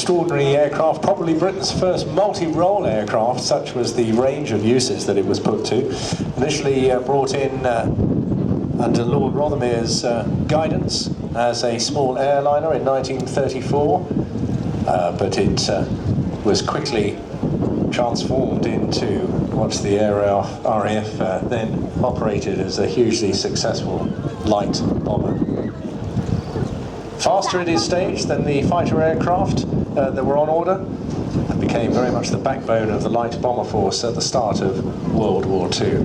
extraordinary aircraft, probably Britain's first multi-role aircraft. Such was the range of uses that it was put to. Initially brought in under Lord Rothermere's guidance as a small airliner in 1934, but it was quickly transformed into what the RAF then operated as a hugely successful light bomber. Faster at his stage than the fighter aircraft that were on order, and became very much the backbone of the light bomber force at the start of World War II.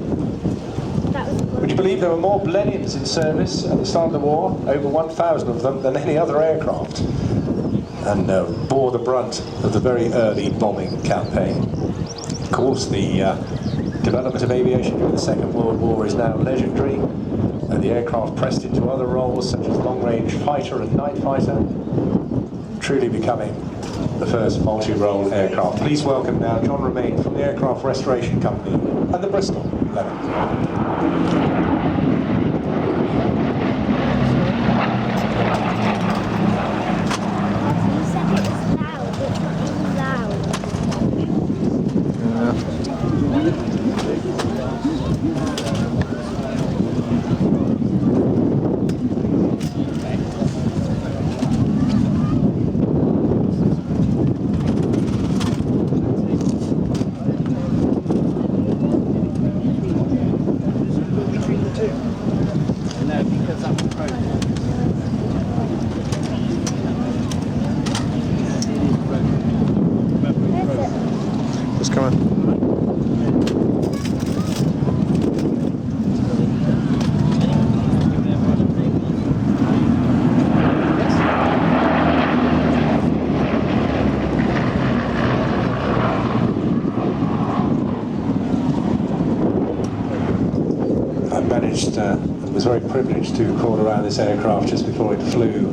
Would you believe there were more Blenheims in service at the start of the war, over 1,000 of them, than any other aircraft, and bore the brunt of the very early bombing campaign. Of course, the development of aviation during the Second World War is now legendary, and the aircraft pressed into other roles such as long-range fighter and night fighter, truly becoming the first multi-role aircraft. Please welcome now John Romaine from the Aircraft Restoration Company and the Bristol Blenheim. Just come on. I managed and was very privileged to crawl around this aircraft just before it flew